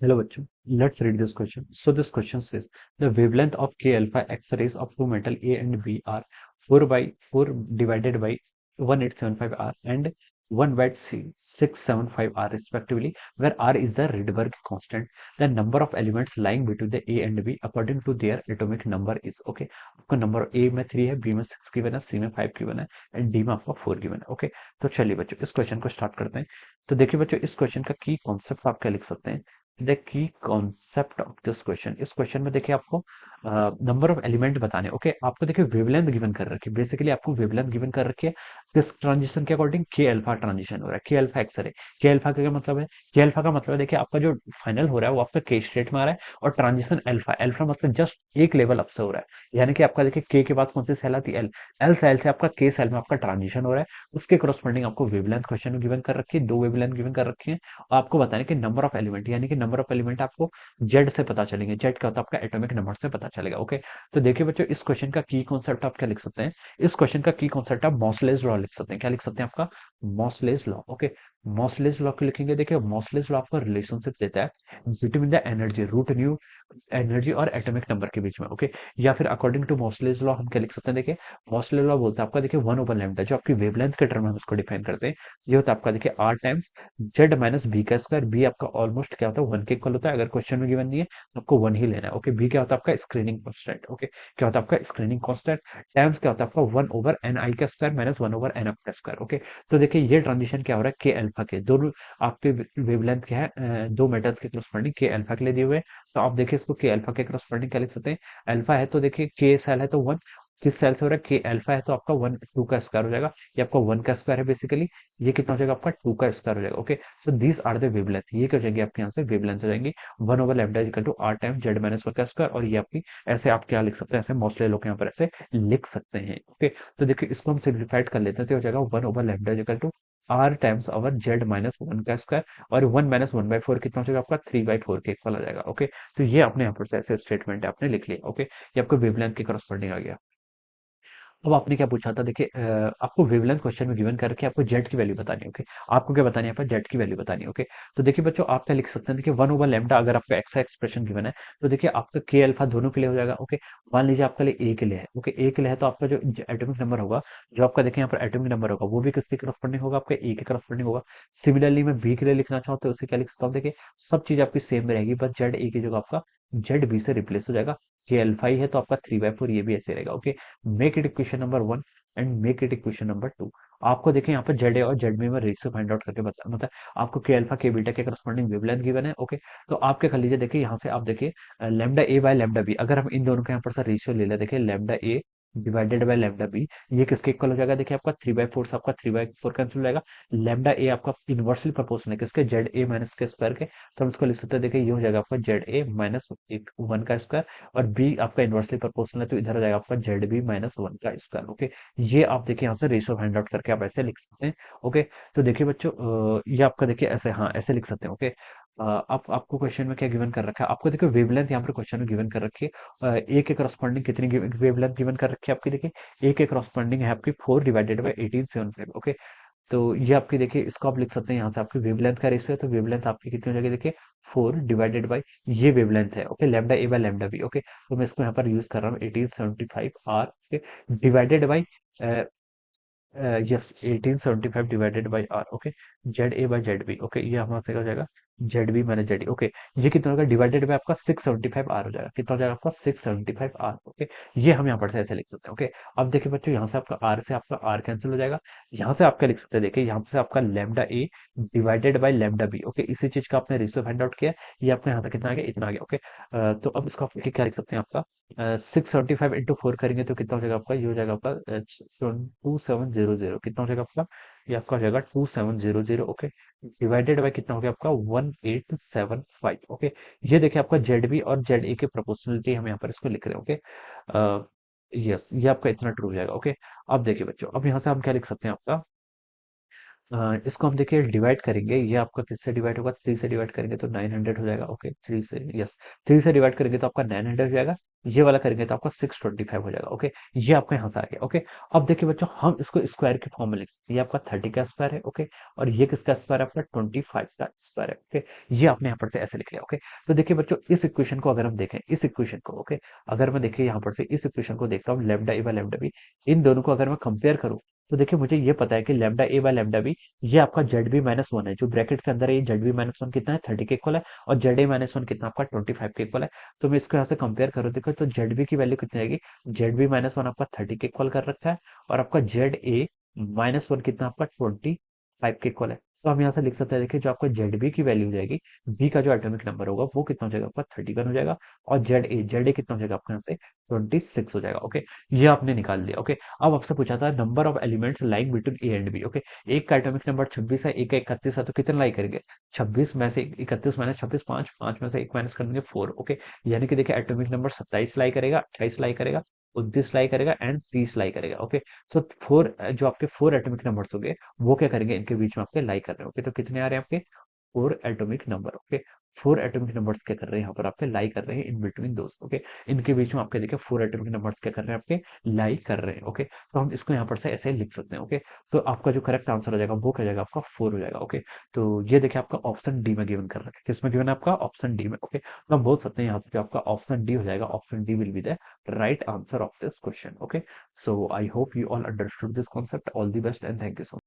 Hello, bachcho. Let's read this question. So this question says the wavelength of K alpha X-rays of two metal A and B are 4 by 4 divided by 1875 R and 1 by 675 R respectively, where R is the Rydberg constant. The number of elements lying between the A and B according to their atomic number is okay. आपको number A में 3 है, B में 6 given है, C में 5 given है and D में आपका 4 given है। ओके, तो चलिए बच्चों इस क्वेश्चन को स्टार्ट करते हैं। तो देखिए बच्चों इस क्वेश्चन का की कॉन्सेप्ट आप क्या लिख सकते हैं। The key concept of this question, इस क्वेश्चन में देखिए आपको नंबर ऑफ एलिमेंट बताने। ओके, आपको देखिए वेवलेंथ गिवन कर रखी है, बेसिकली आपको वेवलेंथ गिवन कर रखी है किस ट्रांजिशन के अकॉर्डिंग, के अल्फा ट्रांजिशन हो रहा है, के अल्फा एक्स रे। के अल्फा का क्या मतलब है, के अल्फा का मतलब है देखिए आपका जो फाइनल हो रहा है वो आपका के स्टेट में आ रहा है, और ट्रांजिशन अल्फा, अल्फा मतलब जस्ट एक लेवल अप से हो रहा है, यानी कि आपका देखिए के के बाद कौन सी सेल आती है, एल। एल से एल से आपका के सेल में आपका ट्रांजिशन हो रहा है, उसके करस्पॉन्डिंग आपको वेवलेंथ क्वेश्चन में गिवन कर रखी है, दो वेवलेंथ गिवन कर रखी है। आपको बताना है कि नंबर ऑफ एलिमेंट, यानी कि नंबर ऑफ एलिमेंट आपको जेड से पता चलेंगे, जेड क्या होता है आपका एटॉमिक नंबर से पता चलेगा। ओके, तो देखिए बच्चों इस क्वेश्चन का की कॉन्सेप्ट आप क्या लिख सकते हैं, इस क्वेश्चन का की कॉन्सेप्ट आप मॉसलेस लॉ लिख सकते हैं। क्या लिख सकते हैं आपका, Moseley's law. Okay, Moseley's law को लिखेंगे, देखिए मॉसलेस लॉ आपका रिलेशनशिप देता है between the energy, root new energy और एटॉमिक नंबर के बीच में। ओके, या फिर अकॉर्डिंग टू मॉसलेस लॉ हम क्या लिख सकते हैं, देखिए मॉसलेस लॉ बोलता है आपका देखिए 1/λ, जो आपकी वेवलेंथ के टर्म में हम इसको डिफाइन करते हैं, ये होता है आपका देखिए R times Z minus B का स्क्वायर। बी आपका ऑलमोस्ट क्या होता है 1 के इक्वल होता है, अगर क्वेश्चन में गिवन नहीं है तो आपको 1 ही लेना है। ओके, बी क्या होता है आपका स्क्रीनिंग कॉन्स्टेंट। ओके, क्या होता है आपका स्क्रीनिंग कॉन्स्टेंट, टाइम्स क्या होता है आपका 1/ni का स्क्वायर माइनस 1/nf का स्क्वायर। ओके, तो देखिए ये ट्रांजिशन क्या हो रहा है, के अल्फा के दोनों आपके वेवलेंथ क्या है, दो मेटल्स के करस्पॉन्डिंग के अल्फा के लिए दिए हुए हैं। तो आप देखिए इसको के अल्फा के करस्पॉन्डिंग क्या लिख सकते हैं, अल्फा है तो देखिए के सेल है तो 1, किस सेल से हो रहा है, के अल्फा है तो आपका 1 2 का स्क्वायर हो जाएगा, ये आपका 1 का स्क्वायर है बेसिकली, ये कितना हो जाएगा आपका 2 का स्क्वायर हो जाएगा। Okay, so these are the wavelength, ये क्या हो जाएगी आपके यहाँ से वेवलेंथ हो जाएंगी 1/λ equal to R time Z minus 1 का स्क्वायर, और ये आपकी ऐसे आप क्या लिख सकते हैं, ऐसे मोस्टली लोग यहाँ पर ऐसे लिख सकते हैं। ओके, तो देखिए इसको हम सिंप्लीफाइड कर लेते हैं, तो हो जाएगा 1/λ equal to R times our Z minus 1 का स्क्वायर, और 1 माइनस 1/4 कितना हो जाएगा आपका 3/4 के इक्वल आ जाएगा। ओके, तो ये आपने यहाँ पर से ऐसे स्टेटमेंट आपने लिख लिया। ओके, ये आपको वेवलेंथ के करस्पॉन्डिंग आ गया। अब आपने क्या पूछा था, देखिए आपको वेवलेंथ क्वेश्चन में गिवन करके आपको जेड की वैल्यू बतानी है। ओके, आपको क्या बतानी है, यहाँ पर जेड की वैल्यू बतानी है। ओके, तो देखिए बच्चों आप क्या लिख सकते हैं, देखिए 1/λ अगर आपका एक्स एक्सप्रेशन गिवन है, तो देखिए आपका के अल्फा दोनों के लिए हो जाएगा। ओके, मान लीजिए आपके लिए ए के लिए है। ओके, ए के लिए है तो आपका जो एटॉमिक नंबर होगा, जो आपका देखिए यहाँ पर एटॉमिक नंबर होगा, वो भी किसके करस्पॉन्डिंग होगा, आपका ए के करस्पॉन्डिंग होगा। सिमिलरली मैं बी के लिए लिखना चाहूँ तो उसे क्या लिख सकता हूँ, देखिए सब चीज आपकी सेम रहेगी, बस जेड ए की जगह आपका जेड बी से रिप्लेस हो जाएगा। के अल्फा ही है तो आपका 3/4 ये भी ऐसे रहेगा। Okay, make it equation number 1 and make it equation number 2। आपको देखिए यहाँ पर जेड ए और जेड बी में रेशियो फाइंड आउट करके बता, मतलब आपको के अल्फा के बीटा के करस्पॉन्डिंग वेवलेंथ गिवन है। ओके, तो आप क्या कर लीजिए, देखिए यहाँ से आप देखिए lambda A by lambda B, अगर हम इन दोनों का यहाँ पर सा रेशियो ले लें, देखिए lambda A divided by lambda B, ये किसके इक्वल हो जाएगा, देखिए आपका 3/4 से आपका 3/4 कैंसिल हो जाएगा। लैम्डा ए आपका इनवर्सली प्रोपोर्शनल है किसके, जेड ए माइनस के स्क्वायर के, तो हम इसको लिख सकते हैं, देखिए ये हो जाएगा आपका जेड ए माइनस 1 का स्क्वायर, और बी आपका इनवर्सली प्रोपोर्शनल है तो इधर हो जाएगा आपका जेड बी माइनस 1 का स्क्वायर। ओके, ये आप देखिए यहाँ से रेशियो फाइंड आउट करके आप ऐसे लिख सकते हैं। ओके, तो देखिए बच्चों ये आपका देखिए ऐसे, हाँ ऐसे लिख सकते हैं। ओके, आप आपको क्वेश्चन में क्या गिवन कर रखा है, आपको देखिए वेवलेंथ यहाँ पर क्वेश्चन में गिवन कर रखी है, ए के करस्पॉन्डिंग कितनी वेवलेंथ गिवन कर रखी है आपकी, देखिए ए के करस्पॉन्डिंग है आपकी 4 डिवाइडेड बाई 1875। ओके, तो ये आपकी देखिए इसको आप लिख सकते हैं, यहाँ से आपकी वेवलेंथ का रेशियो है तो वेवलेंथ आपकी कितनी हो जाएगी, देखिए 4 डिवाइडेड बाई ये वेवलेंथ है। Okay, lambda A by lambda B. Okay, तो मैं इसको यहाँ पर यूज कर रहा हूँ 1875 R. Okay, divided by yes 1875 divided by R. Okay, Z A by Z B. Okay, ये हमारे से हो जाएगा Z B minus Z. Okay, ये कितना होगा, डिवाइडेड बाई आपका 675 आर हो जाएगा, कितना हो जाएगा आपका 675 आर। ओके, ये हम यहाँ पर से ऐसे लिख सकते हैं। ओके, अब देखिए बच्चों यहाँ से आपका आर से आपका आर कैंसिल हो जाएगा, यहाँ से आप क्या लिख सकते हैं, देखिए यहाँ से आपका lambda A divided by lambda B. Okay, इसी चीज का आपने रेशियो फाइंड आउट किया, ये आपका यहाँ तक कितना आ गया, इतना आ गया। ओके, तो अब इसको आप क्या लिख सकते हैं, आपका 675 इंटू 4 करेंगे तो कितना हो जाएगा आपका, ये हो जाएगा आपका 2700, कितना हो जाएगा आपका, ये आपका हो जाएगा 2700। ओके, डिवाइडेड बाय कितना हो गया आपका 1875। ओके, ये देखिए आपका जेड बी और जेड ए के प्रोपोर्शनलिटी हम यहाँ पर इसको लिख रहे हैं। ओके, यस ये आपका इतना ट्रू हो जाएगा। ओके, अब देखिए बच्चों अब यहाँ से हम क्या लिख सकते हैं आपका, इसको हम देखिए डिवाइड करेंगे, ये आपका किससे डिवाइड होगा, 3 से डिवाइड करेंगे तो 900 हो जाएगा। ओके, 3 से, यस, 3 से डिवाइड करेंगे तो आपका 900 हो जाएगा। ये वाला करेंगे तो आपका 625 हो जाएगा। ओके, ये आपका यहाँ से आ गया। ओके, अब देखिए बच्चों, हम इसको स्क्वायर के फॉर्म में लिख सकते हैं। ये आपका 30 का स्क्वायर है। ओके, और ये किसका स्क्वायर है, आपका 25 का स्क्वायर है। ओके, ये आपने यहाँ पर से ऐसे लिख लिया। ओके, तो देखिए बच्चों, इस इक्वेशन को अगर हम देखें, इस इक्वेशन को, ओके, अगर मैं देखिए यहाँ पर से इस इक्वेशन को देखता हूँ, lambda A by lambda B, इन दोनों को अगर मैं कंपेयर करूँ, तो देखिए मुझे ये पता है कि lambda A by lambda B, ये आपका जेड बी माइनस वन है, जो ब्रैकेट के अंदर है, ये जेड बी माइनस वन कितना है, 30 के इक्वल है, और जेड ए माइनस वन कितना, आपका 25 के इक्वल है। तो मैं इसको यहाँ से कंपेयर करूँ, देखो तो जेड बी की वैल्यू कितनी आएगी, जेड बी माइनस वन आपका 30 के इक्वल कर रखा है, और आपका जेड ए माइनस वन कितना, आपका 25 के इक्वल है। तो हम यहाँ से लिख सकते हैं, देखिए जो आपका जेड बी की वैल्यू हो जाएगी, बी का जो एटॉमिक नंबर होगा वो कितना हो जाएगा, आपका 31 हो जाएगा, और जेड ए कितना हो जाएगा आपका यहाँ से 26 हो जाएगा। ओके, ये आपने निकाल दिया। ओके, अब आपसे पूछा था number of elements lying between A and B. Okay, एक का एटॉमिक नंबर 26 है, एक का 31 है, तो कितने लाई करेंगे, 26 में से 31 माइनस 26 5, 5 में से 1 माइनस करेंगे 4। ओके, यानी कि देखिए एटॉमिक नंबर 27 लाई करेगा, 28 लाई करेगा, 29 लाई करेगा एंड 30 लाई करेगा। ओके, सो फोर, जो आपके 4 एटॉमिक नंबर्स हो गए, वो क्या करेंगे, इनके बीच में आपके लाई कर रहे हैं। ओके, तो कितने आ रहे हैं आपके, 4 atomic number. Okay, 4 atomic numbers क्या कर रहे हैं, यहाँ पर आपके लाई कर रहे हैं इन बिटवीन दोस्त। ओके, इनके बीच में आपके देखिए 4 एटॉमिक नंबर्स क्या कर रहे हैं, आपके लाई कर रहे हैं। ओके, तो हम इसको यहाँ पर से ऐसे लिख सकते हैं। ओके, तो आपका जो करेक्ट आंसर हो जाएगा वो क्या जाएगा, आपका 4 हो जाएगा। ओके, तो ये देखिए आपका ऑप्शन डी में गिवन कर रखा है, किसमें गिवन है, आपका ऑप्शन डी में। ओके, तो हम बोल सकते हैं यहाँ से जो आपका ऑप्शन डी हो जाएगा, option D will be the right answer of this question. Okay, so I hope you all understood this concept. All the best and thank you so